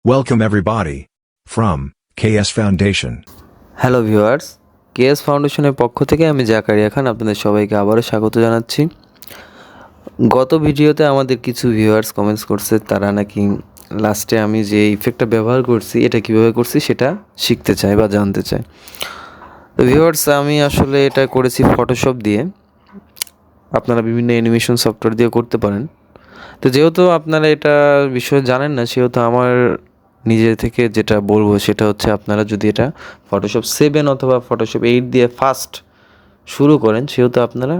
Welcome everybody from KS Foundation. Hello viewers, KS ফাউন্ডেশনের পক্ষ থেকে আমি জাকারিয়া খান আপনাদের সবাইকে আবারও স্বাগত জানাচ্ছি। গত ভিডিওতে আমাদের কিছু ভিউয়ার্স কমেন্টস করছে, তারা নাকি লাস্টে আমি যে ইফেক্টটা ব্যবহার করছি এটা কিভাবে করছি সেটা শিখতে চায় বা জানতে চায়। তো ভিউয়ার্স, আমি আসলে এটা করেছি ফটোশপ দিয়ে। আপনারা বিভিন্ন অ্যানিমেশন সফটওয়্যার দিয়ে করতে পারেন। তো যেহেতু আপনারা এটা বিষয়ে জানেন না, সেহেতু আমার নিজে থেকে যেটা বলবো সেটা হচ্ছে, আপনারা যদি এটা ফটোশপ 7 অথবা ফটোশপ 8 দিয়ে ফার্স্ট শুরু করেন, সেহেতু আপনারা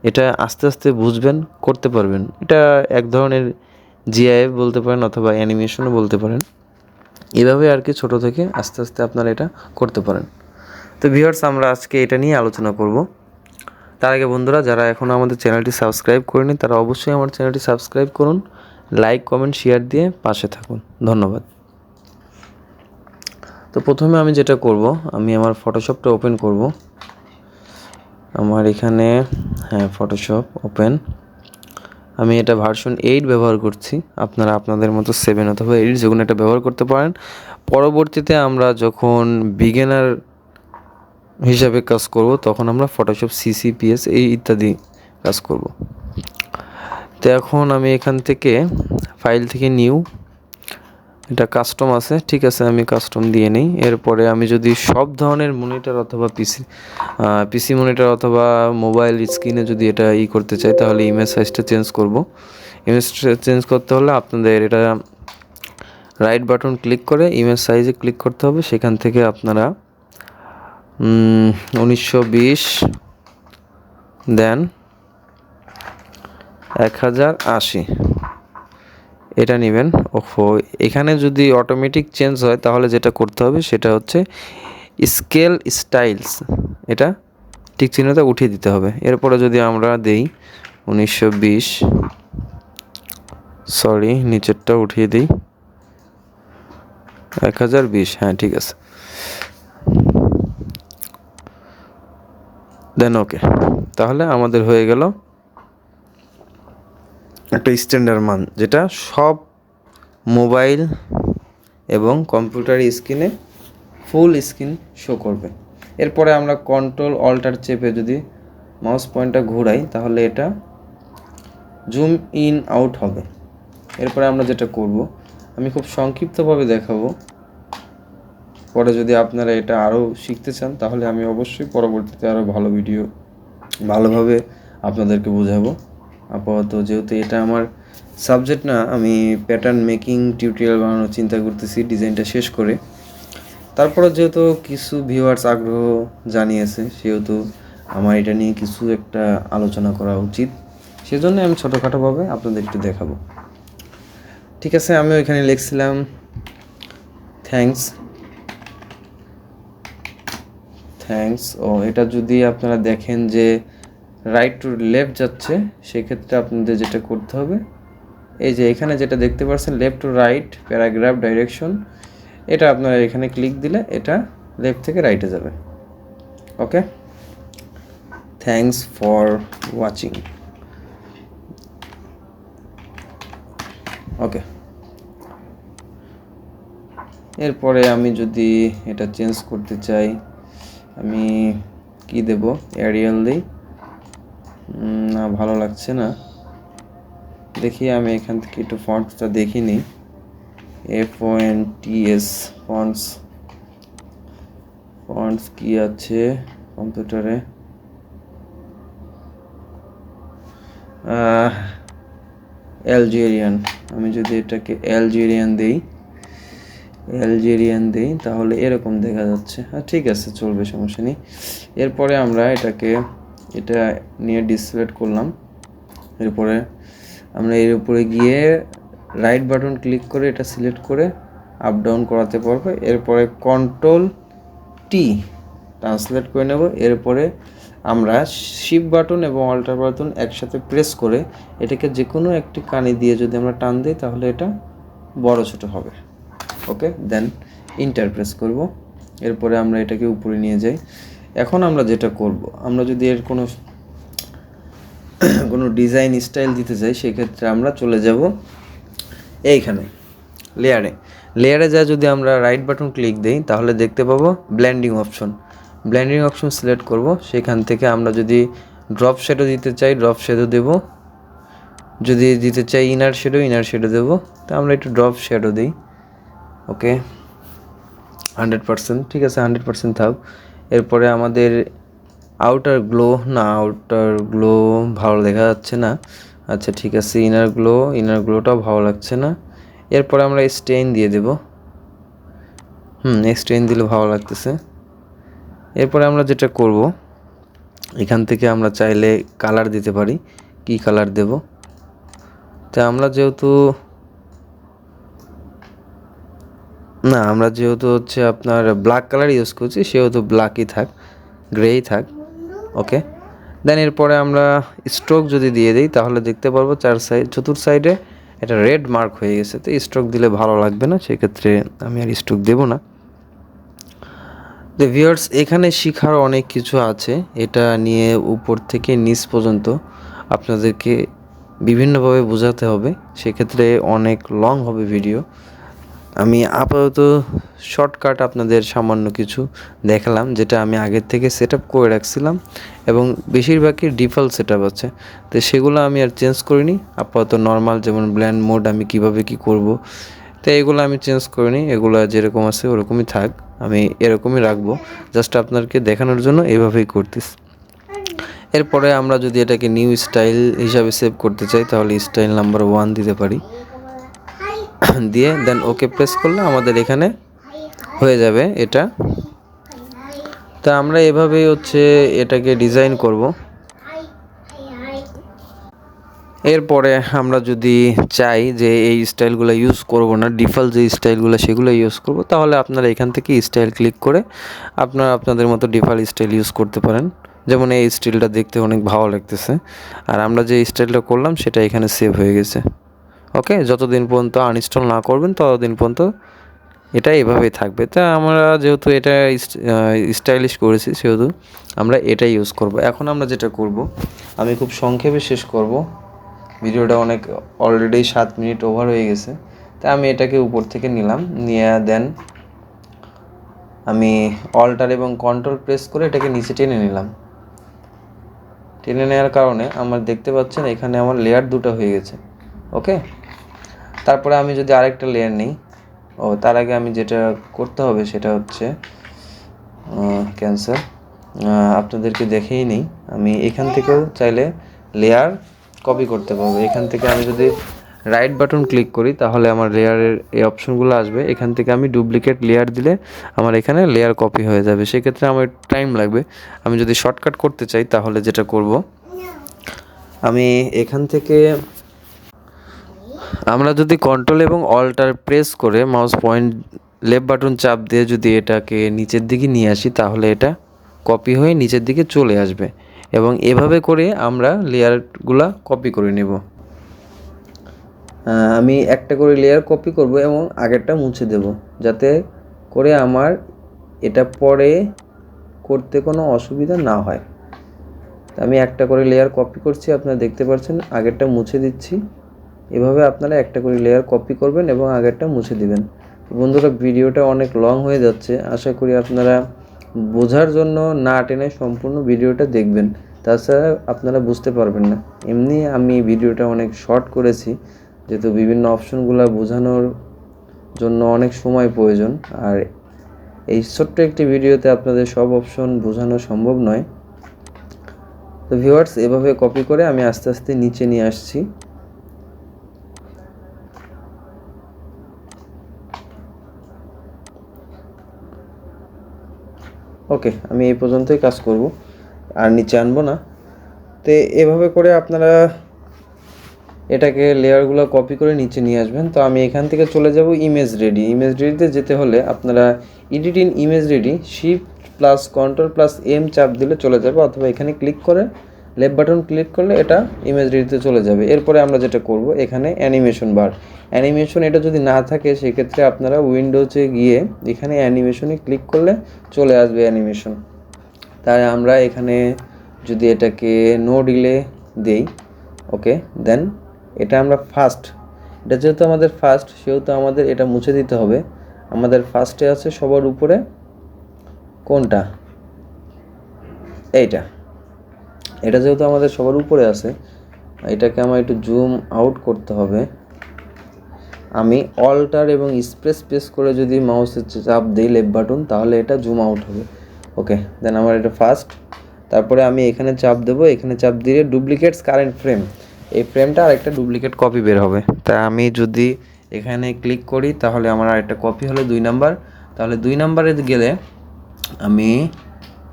এটা আস্তে আস্তে বুঝবেন, করতে পারবেন। এটা এক ধরনের জিআইএফ বলতে পারেন অথবা অ্যানিমেশনও বলতে পারেন। এভাবে আর কি ছোটো থেকে আস্তে আস্তে আপনারা এটা করতে পারেন। তো ভিউয়ার্স, আমরা আজকে এটা নিয়ে আলোচনা করব। তার আগে বন্ধুরা, যারা এখনও আমাদের চ্যানেলটি সাবস্ক্রাইব করেনি তারা অবশ্যই আমার চ্যানেলটি সাবস্ক্রাইব করুন, লাইক কমেন্ট শেয়ার দিয়ে পাশে থাকুন। ধন্যবাদ। তো প্রথমে আমি যেটা করব, আমি আমার ফটোশপটা ওপেন করব। আমার এখানে ফটোশপ ওপেন। আমি এটা ভার্সন 8 ব্যবহার করছি। আপনারা আপনাদের মতো 7 অথবা 8 যে কোনো একটা ব্যবহার করতে পারেন। পরবর্তীতে আমরা যখন বিগিনার হিসাবে কাজ করব, তখন আমরা ফটোশপ সিসিপিএস এই ইত্যাদি কাজ করব। তো এখন আমি এখান থেকে ফাইল থেকে নিউ, এটা কাস্টম আছে, ঠিক আছে, আমি কাস্টম দিয়ে নিই। এরপরে আমি যদি সব ধরনের মনিটর অথবা পিসি মনিটর অথবা মোবাইল স্ক্রিনে যদি এটা করতে চাই, তাহলে ইমেজ সাইজটা চেঞ্জ করব। ইমেজ চেঞ্জ করতে হলে আপনাদের এটা রাইট বাটন ক্লিক করে ইমেজ সাইজে ক্লিক করতে হবে। সেখান থেকে আপনারা 1920 দেন 1080 এটা নেবেন। এখানে যদি অটোমেটিক চেঞ্জ হয় তাহলে যেটা করতে হবে সেটা হচ্ছে স্কেল স্টাইলস, এটা ঠিক চিহ্নটা উঠিয়ে দিতে হবে। এরপরে যদি আমরা দেই 1920, সরি নিচেরটা উঠিয়ে দিই 1020, হ্যাঁ ঠিক আছে, দেন ওকে। তাহলে আমাদের হয়ে গেল একটা স্ট্যান্ডার্ড মান, যেটা সব মোবাইল এবং কম্পিউটার স্ক্রিনে ফুল স্ক্রিন শো করবে। এরপরে আমরা কন্ট্রোল অল্টার চেপে যদি মাউস পয়েন্টটা ঘোরাই, তাহলে এটা জুম ইন আউট হবে। এরপরে আমরা যেটা করব, আমি খুব সংক্ষিপ্তভাবে দেখাবো। পরে যদি আপনারা এটা আরও শিখতে চান, তাহলে আমি অবশ্যই পরবর্তীতে আরও ভালো ভিডিও ভালোভাবে আপনাদেরকে বোঝাবো। আপাতত যেহেতু এটা আমার সাবজেক্ট না, আমি প্যাটার্ন মেকিং টিউটোরিয়াল বানানোর চিন্তা করতেছি ডিজাইনটা শেষ করে। তারপরে যেহেতু কিছু ভিউয়ার্স আগ্রহ জানিয়েছে, সেহেতু আমার এটা নিয়ে কিছু একটা আলোচনা করা উচিত। সেজন্য আমি ছোটোখাটোভাবে আপনাদের একটু দেখাবো। ঠিক আছে, আমি ওইখানে লিখছিলাম থ্যাঙ্কস। এটা যদি আপনারা দেখেন যে রাইট টু লেফট যাচ্ছে, সেক্ষেত্রে আপনাদের যেটা করতে হবে, এই যে এখানে যেটা দেখতে পাচ্ছেন left to write paragraph direction, এটা আপনারা এখানে ক্লিক দিলে এটা লেফট থেকে রাইটে যাবে। ওকে, থ্যাঙ্কস ফর ওয়াচিং। ওকে, এরপরে আমি যদি এটা চেঞ্জ করতে চাই, আমি কি দেব, এরিয়াল দিই না, ভালো লাগছে না। দেখি আমি এখান থেকে একটু ফন্টসটা দেখি নিই। FONTS ফন্টস কি আছে কম্পিউটারে, অ্যালজেরিয়ান। আমি যদি এটাকে অ্যালজেরিয়ান দেই তাহলে এরকম দেখা যাচ্ছে। হ্যাঁ ঠিক আছে, চলবে, সমস্যা নেই। এরপরে আমরা এটা নিয়ে ডিসপ্লেট করলাম। এরপরে আমরা এর উপরে গিয়ে রাইট বাটন ক্লিক করে এটা সিলেক্ট করে আপ ডাউন করাতে পারবো। এরপরে কন্ট্রোল টি ট্রান্সলেট করে নেব। এরপরে আমরা শিফট বাটন এবং অল্টার বাটন একসাথে প্রেস করে এটাকে যে কোনো একটি কানি দিয়ে যদি আমরা টান দিই, তাহলে এটা বড় ছোট হবে। ওকে, দেন ইন্টার প্রেস করব। এরপরে আমরা এটাকে উপরে নিয়ে যাই। এখন আমরা যেটা করব, আমরা যদি এর কোনো ডিজাইন স্টাইল দিতে চাই, সেক্ষেত্রে আমরা চলে যাব এইখানে। লেয়ারে যা যদি আমরা রাইট বাটন ক্লিক দিই তাহলে দেখতে পাবো ব্লেন্ডিং অপশন সিলেক্ট করব। সেখান থেকে আমরা যদি ড্রপ শ্যাডো দিতে চাই ড্রপ শ্যাডো দেব, যদি দিতে চাই ইনার শ্যাডো দেব। তো আমরা একটু ড্রপ শ্যাডো দিই। ওকে 100%, ঠিক আছে 100% থাক। এরপরে আমাদের আউটার গ্লো ভালো দেখা যাচ্ছে না। আচ্ছা ঠিক আছে, ইনার গ্লোটাও ভালো লাগছে না। এরপরে আমরা স্টেইন দিয়ে দেব। স্টেইন দিলে ভালো লাগতেছে। এরপরে আমরা যেটা করব, এখান থেকে আমরা চাইলে কালার দিতে পারি। কি কালার দেব? তা আমরা যেহেতু হচ্ছে আপনার ব্ল্যাক কালার ইউজ করছি, সেহেতু ব্ল্যাকই থাক, গ্রেই থাক। ওকে, দেন এরপরে আমরা স্ট্রোক যদি দিয়ে দিই তাহলে দেখতে পারবো চতুর্থ সাইডে এটা রেড মার্ক হয়ে গেছে। তো স্ট্রোক দিলে ভালো লাগবে না, সেক্ষেত্রে আমি আর স্ট্রোক দেব না। তো ভিউয়ার্স, এখানে শেখার অনেক কিছু আছে। এটা নিয়ে উপর থেকে নিচ পর্যন্ত আপনাদেরকে বিভিন্নভাবে বোঝাতে হবে, সেক্ষেত্রে অনেক লং হবে ভিডিও। আমি আপাতত শর্টকাট আপনাদের সামান্য কিছু দেখালাম, যেটা আমি আগের থেকে সেট আপ করে রাখছিলাম এবং বেশিরভাগই ডিফল্ট সেট আপ আছে। তো সেগুলো আমি আর চেঞ্জ করিনি। আপাতত নর্মাল যেমন ব্ল্যান্ড মোড আমি কিভাবে কি করব, তো এগুলো আমি চেঞ্জ করিনি। এগুলো যেরকম আছে ওরকমই থাক, আমি এরকমই রাখবো। জাস্ট আপনাদেরকে দেখানোর জন্য এভাবেই করতেছি। এরপরে আমরা যদি এটাকে নিউ স্টাইল হিসাবে সেভ করতে চাই তাহলে স্টাইল নাম্বার 1 দিতে পারি, দিয়ে দেন ওকে প্রেস করলে আমাদের এখানে হয়ে যাবে এটা। তা আমরা এভাবেই হচ্ছে এটাকে ডিজাইন করব। এরপরে আমরা যদি চাই যে এই স্টাইলগুলো ইউজ করব না, ডিফল্ট যে স্টাইলগুলো সেগুলো ইউজ করব, তাহলে আপনারা এখান থেকে স্টাইল ক্লিক করে আপনারা আপনাদের মতো ডিফল্ট স্টাইল ইউজ করতে পারেন। যেমন এই স্টাইলটা দেখতে অনেক ভালো লাগতেছে, আর আমরা যে স্টাইলটা করলাম সেটা এখানে সেভ হয়ে গেছে। ওকে, যতদিন পর্যন্ত আনইনস্টল না করবেন ততদিন পর্যন্ত এটা এভাবেই থাকবে। তা আমরা যেহেতু এটা স্টাইলিশ করেছি সেহেতু আমরা এটাই ইউজ করব। এখন আমরা যেটা করব, আমি খুব সংক্ষেপে শেষ করব, ভিডিওটা অনেক অলরেডি 7 মিনিট ওভার হয়ে গেছে। তাই আমি এটাকে উপর থেকে নিয়ে দেন আমি অল্টার এবং কন্ট্রোল প্রেস করে এটাকে নিচে টেনে নিলাম। টেনে নেওয়ার কারণে আমার দেখতে পাচ্ছেন এখানে আমার লেয়ার দুটো হয়ে গেছে। ওকে, তারপরে আমি যদি আরেকটা লেয়ার নিই, তার আগে আমি যেটা করতে হবে সেটা হচ্ছে ক্যান্সেল। আপনাদেরকে দেখেই নিই, আমি এখান থেকেও চাইলে লেয়ার কপি করতে পারবো। এখান থেকে আমি যদি রাইট বাটন ক্লিক করি তাহলে আমার লেয়ারের এই অপশনগুলো আসবে। এখান থেকে আমি ডুপ্লিকেট লেয়ার দিলে আমার এখানে লেয়ার কপি হয়ে যাবে। সেক্ষেত্রে আমার টাইম লাগবে। আমি যদি শর্টকাট করতে চাই তাহলে যেটা করব, আমি এখান থেকে আমরা যদি কন্ট্রোল এবং অল্টার প্রেস করে মাউস পয়েন্ট লেফট বাটন চাপ দিয়ে যদি এটাকে নিচের দিকে নিয়ে আসি তাহলে এটা কপি হয়ে নিচের দিকে চলে আসবে, এবং এভাবে করে আমরা লেয়ারগুলা কপি করে নেব। আমি একটা করে লেয়ার কপি করব এবং আগেরটা মুছে দেব, যাতে করে আমার এটা পরে করতে কোনো অসুবিধা না হয়। আমি একটা করে লেয়ার কপি করছি, আপনারা দেখতে পাচ্ছেন, আগেরটা মুছে দিচ্ছি। এভাবে আপনারা একটা করে লেয়ার কপি করবেন এবং আগেরটা মুছে দিবেন। বন্ধুরা, ভিডিওটা অনেক লং হয়ে যাচ্ছে, আশা করি আপনারা বোঝার জন্য না টেনে সম্পূর্ণ ভিডিওটা দেখবেন, তাছাড়া আপনারা বুঝতে পারবেন না। এমনি আমি ভিডিওটা অনেক শর্ট করেছি, যেহেতু বিভিন্ন অপশনগুলো বোঝানোর জন্য অনেক সময় প্রয়োজন, আর এই ছোট্ট একটি ভিডিওতে আপনাদের সব অপশন বোঝানো সম্ভব নয়। তো ভিউয়ার্স, এভাবে কপি করে আমি আস্তে আস্তে নিচে নিয়ে আসছি। ওকে, আমি এই পর্যন্তই কাজ করব, আর নিচে আনবো না। তো এভাবে করে আপনারা এটাকে লেয়ারগুলো কপি করে নিচে নিয়ে আসবেন। তো আমি এখান থেকে চলে যাব ইমেজ রেডিতে যেতে হলে আপনারা edit in image ready shift plus control plus M চাপ দিলে চলে যাবে, অথবা এখানে ক্লিক করে লেফট বাটন ক্লিক করলে এটা ইমেজ রেডিতে চলে যাবে। এরপরে আমরা যেটা করব, এখানে অ্যানিমেশন এটা যদি না থাকে সেক্ষেত্রে আপনারা উইন্ডোজে গিয়ে এখানে অ্যানিমেশনে ক্লিক করলে চলে আসবে অ্যানিমেশন। তাই আমরা এখানে যদি এটাকে নো ডিলে দেই, ওকে, দেন এটা আমরা ফার্স্ট এটা যেহেতু আমাদের ফার্স্ট, সেহেতু আমাদের এটা মুছে দিতে হবে। আমাদের ফার্স্টে আছে সবার উপরে কোনটা, এইটা। এটা যেহেতু আমাদের সবার উপরে আছে, এটাকে আমার একটু জুম আউট করতে হবে। আমি অল্টার এবং স্পেস প্রেস করে যদি মাউসের চাপ দিই লেফট বাটন, তাহলে এটা জুম আউট হবে। ওকে, দেন আমার এটা ফার্স্ট। তারপরে আমি এখানে চাপ দেবো, এখানে চাপ দিয়ে ডুপ্লিকেটস কারেন্ট ফ্রেম, এই ফ্রেমটা আর একটা ডুপ্লিকেট কপি বের হবে। তাই আমি যদি এখানে ক্লিক করি তাহলে আমার আরেকটা কপি হলো 2 নাম্বার। তাহলে 2 নাম্বারে গেলে আমি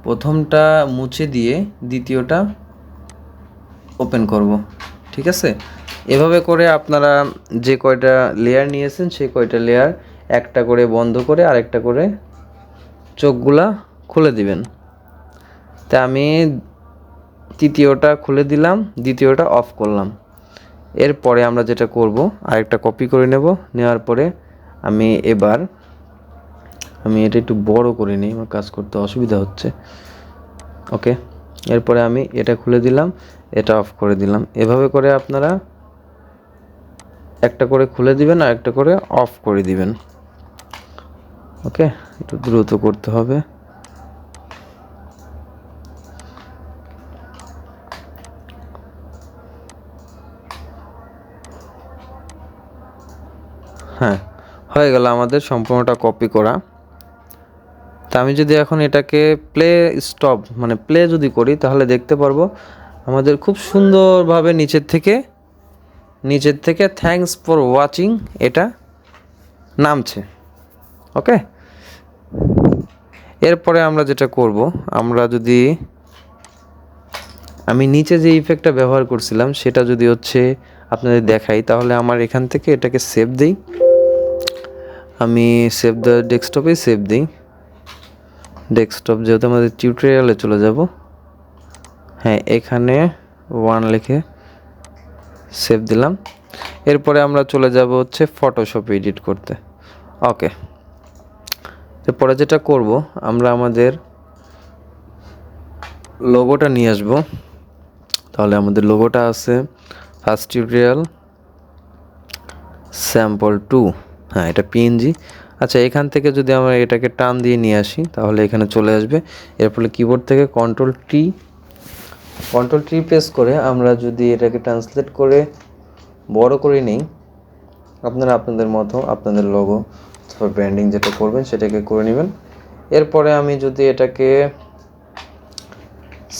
প্রথমটা মুছে দিয়ে দ্বিতীয়টা ওপেন করব। ঠিক আছে, এভাবে করে আপনারা যে কয়টা লেয়ার নিয়েছেন সেই কয়টা লেয়ার একটা করে বন্ধ করে আরেকটা করে চোখগুলা খুলে দিবেন। তা আমি তৃতীয়টা খুলে দিলাম, দ্বিতীয়টা অফ করলাম। এরপরে আমরা যেটা করব, আরেকটা কপি করে নেব। নেওয়ার পরে আমি এটা একটু বড় করে নিই, আমার কাজ করতে অসুবিধা হচ্ছে। ওকে, এরপরে আমি এটা খুলে দিলাম, এটা অফ করে দিলাম। এভাবে করে আপনারা একটা করে খুলে দিবেন আর একটা করে অফ করে দিবেন। ওকে, একটু দ্রুত করতে হবে। হ্যাঁ, হয়ে গেল আমাদের সম্পূর্ণটা কপি করা। তা আমি যদি এখন এটাকে প্লে স্টপ মানে প্লে যদি করি, তাহলে দেখতে পারবো আমাদের খুব সুন্দরভাবে নিচের থেকে থ্যাঙ্কস ফর ওয়াচিং এটা নামছে। ওকে, এরপরে আমরা যেটা করব, আমি নিচে যে ইফেক্টটা ব্যবহার করছিলাম সেটা যদি আপনাদের দেখাই, তাহলে আমার এখান থেকে এটাকে সেভ দিই। আমি সেভ দ্য ডেস্কটপে সেভ দিই। ডেস্কটপ যেহেতু আমাদের টিউটোরিয়ালে চলে যাব, হ্যাঁ এখানে 1 লিখে সেভ দিলাম। এরপরে আমরা চলে যাব ফটোশপে এডিট করতে। ওকে, এরপরে যেটা করব, আমরা আমাদের লোগোটা নিয়ে আসব। তাহলে আমাদের লোগোটা আছে ফার্স্ট টিউটোরিয়াল স্যাম্পল 2, হ্যাঁ এটা পিএনজি। আচ্ছা, এখান থেকে যদি আমরা এটাকে টান দিয়ে নিয়ে আসি তাহলে এখানে চলে আসবে। এরপরে কিবোর্ড থেকে কন্ট্রোল টি প্রেস করে আমরা যদি এটাকে ট্রান্সলেট করে বড় করে নিই, আপনারা আপনাদের মতো আপনাদের লোগো অথবা ব্র্যান্ডিং যেটা করবেন সেটাকে করে নেবেন। এরপরে আমি যদি এটাকে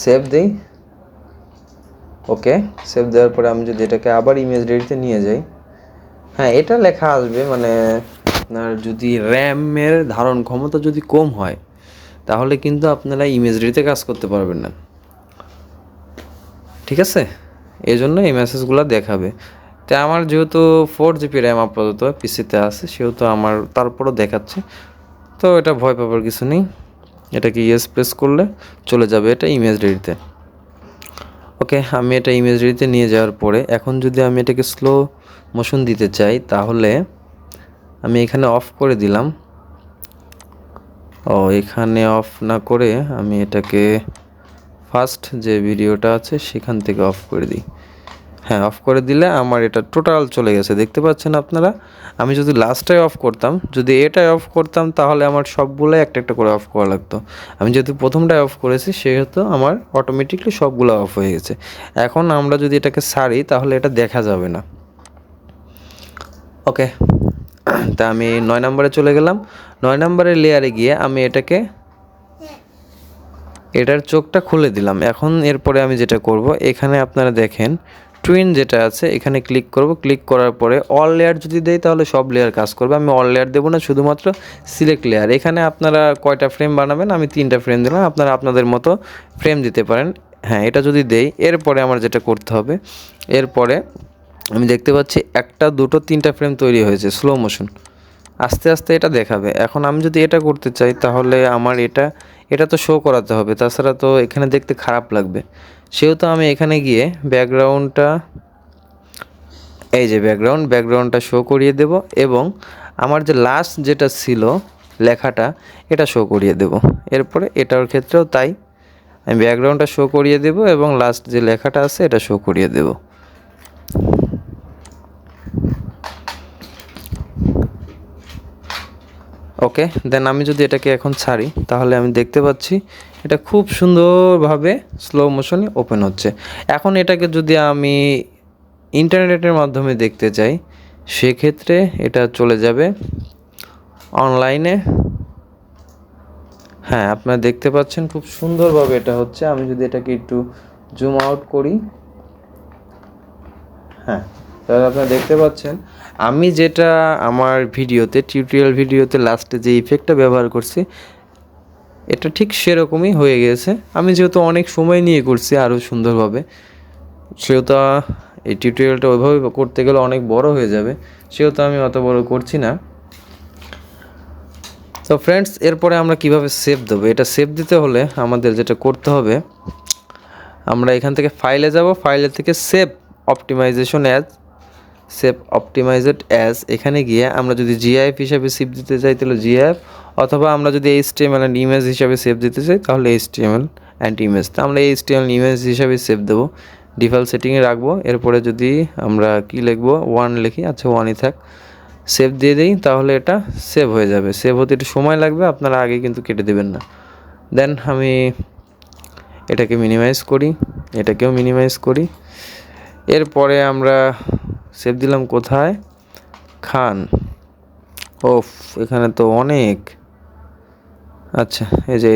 সেভ দিই, ওকে, সেভ দেওয়ার পরে আমি যদি এটাকে আবার ইমেজ রেডিতে নিয়ে যাই, হ্যাঁ এটা লেখা আসবে, মানে আপনার যদি র্যামের ধারণ ক্ষমতা যদি কম হয় তাহলে কিন্তু আপনারা ইমেজ রেডিতে কাজ করতে পারবেন না। ঠিক আছে, এই জন্য এই মেসেজগুলো দেখাবে। তাই আমার যেহেতু 4GB র্যাম আপাতত পিসিতে আছে, সেহেতু আমার তারপরও দেখাচ্ছে, তো এটা ভয় পাবার কিছু নেই। এটাকে ইয়েস প্রেস করলে চলে যাবে এটা ইমেজ রেডিতে। ওকে, আমি এটা ইমেজ রেডিতে নিয়ে যাওয়ার পরে এখন যদি আমি এটাকে স্লো মোশন দিতে চাই, তাহলে আমি এখানে অফ করে দিলাম। এখানে অফ না করে আমি এটাকে ফার্স্ট যে ভিডিওটা আছে সেখান থেকে অফ করে দিই। হ্যাঁ, অফ করে দিলে আমার এটা টোটাল চলে গেছে, দেখতে পাচ্ছেন আপনারা। আমি যদি লাস্টটায় অফ করতাম, যদি এটাই অফ করতাম, তাহলে আমার সবগুলোই একটা একটা করে অফ করা লাগতো। আমি যেহেতু প্রথমটায় অফ করেছি সেহেতু আমার অটোমেটিকলি সবগুলো অফ হয়ে গেছে। এখন আমরা যদি এটাকে ছাড়ি তাহলে এটা দেখা যাবে না। ওকে, তা আমি 9 নম্বরে চলে গেলাম। 9 নম্বরের লেয়ারে গিয়ে আমি এটার চোখটা খুলে দিলাম। এখন এরপরে আমি যেটা করব, এখানে আপনারা দেখেন টুইন যেটা আছে এখানে ক্লিক করব। ক্লিক করার পরে অল লেয়ার যদি দেই তাহলে সব লেয়ার কাজ করবে। আমি অল লেয়ার দেবো না, শুধুমাত্র সিলেক্ট লেয়ার। এখানে আপনারা কয়টা ফ্রেম বানাবেন, আমি 3টা ফ্রেম দিলাম, আপনারা আপনাদের মতো ফ্রেম দিতে পারেন। হ্যাঁ, এটা যদি দেই, এরপরে আমার যেটা করতে হবে, এরপরে আমি দেখতে পাচ্ছি 1টা 2টো 3টা ফ্রেম তৈরি হয়েছে স্লো মোশন, আস্তে আস্তে এটা দেখাবে। এখন আমি যদি এটা করতে চাই তাহলে আমার এটা তো শো করাতে হবে, তাছাড়া তো এখানে দেখতে খারাপ লাগবে। সেহেতু আমি এখানে গিয়ে এই যে ব্যাকগ্রাউন্ডটা শো করিয়ে দেব, এবং আমার যে লাস্ট যেটা ছিল লেখাটা এটা শো করিয়ে দেব। এরপরে এটার ক্ষেত্রেও তাই, আমি ব্যাকগ্রাউন্ডটা শো করিয়ে দেব এবং লাস্ট যে লেখাটা আছে এটা শো করিয়ে দেব। ওকে, দেন আমি যদি এটাকে এখন ছাড়ি তাহলে আমি দেখতে পাচ্ছি এটা খুব সুন্দরভাবে স্লো মোশনে ওপেন হচ্ছে। এখন এটাকে যদি আমি ইন্টারনেটের মাধ্যমে দেখতে চাই সেক্ষেত্রে এটা চলে যাবে অনলাইনে। হ্যাঁ, আপনারা দেখতে পাচ্ছেন খুব সুন্দরভাবে এটা হচ্ছে। আমি যদি এটাকে একটু জুম আউট করি, হ্যাঁ, তাহলে আপনারা দেখতে পাচ্ছেন আমি যেটা আমার ভিডিওতে টিউটোরিয়াল ভিডিওতে লাস্টে যে ইফেক্টটা ব্যবহার করছি এটা ঠিক সেরকমই হয়ে গেছে। আমি যেহেতু অনেক সময় নিয়ে করছি আরও সুন্দরভাবে, সেহেতু এই টিউটোরিয়ালটা ওইভাবে করতে গেলে অনেক বড় হয়ে যাবে, সেহেতু আমি অত বড় করছি না। তো ফ্রেন্ডস, এরপরে আমরা কিভাবে সেভ দেবো, এটা সেভ দিতে হলে আমাদের যেটা করতে হবে, আমরা এখান থেকে ফাইলে যাব, ফাইলে থেকে সেভ অপটিমাইজেশন অ্যাজ এখানে গিয়ে আমরা যদি জিআইএফ হিসাবে সেভ দিতে চাই তাহলে জিআইএফ, অথবা আমরা যদি এইচটিএমএল অ্যান্ড ইমেজ হিসাবে সেভ দিতে চাই তাহলে এইচটিএমএল অ্যান্ড ইমেজ। তো আমরা এইচটিএমএল ইমেজ হিসাবে সেভ দেবো, ডিফল্ট সেটিংয়ে রাখবো। এরপরে যদি আমরা কি লিখবো, 1 লিখি, আচ্ছা 1ই থাক, সেভ দিয়ে দিই, তাহলে এটা সেভ হয়ে যাবে। সেভ হতে একটু সময় লাগবে, আপনারা আগে কিন্তু কেটে দেবেন না। দেন আমি এটাকে মিনিমাইজ করি, এটাকেও মিনিমাইজ করি। এরপরে আমরা সেভ দিলাম কোথায়, খান। ওফ, এখানে তো অনেক। আচ্ছা, এই যে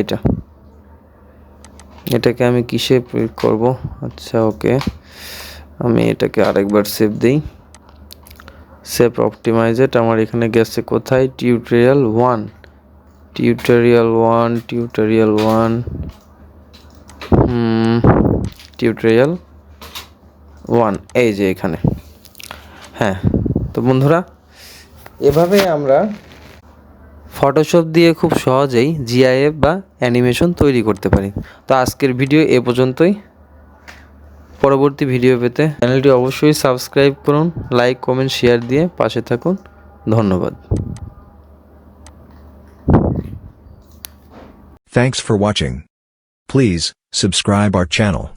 এটাকে আমি কিসে প্রিন্ট করব, আচ্ছা ওকে, আমি এটাকে আরেকবার সেভ দিই। সেভ অপটিমাইজেড আমার এখানে গেছে কোথায়, টিউটোরিয়াল 1, এই যে এখানে। হ্যাঁ, তো বন্ধুরা, এভাবে আমরা ফটোশপ দিয়ে খুব সহজেই জিআইএফ বা অ্যানিমেশন তৈরি করতে পারি। তো আজকের ভিডিও এ পর্যন্তই। পরবর্তী ভিডিও পেতে চ্যানেলটি অবশ্যই সাবস্ক্রাইব করুন, লাইক কমেন্ট শেয়ার দিয়ে পাশে থাকুন। ধন্যবাদ। Thanks for watching. Please subscribe our channel.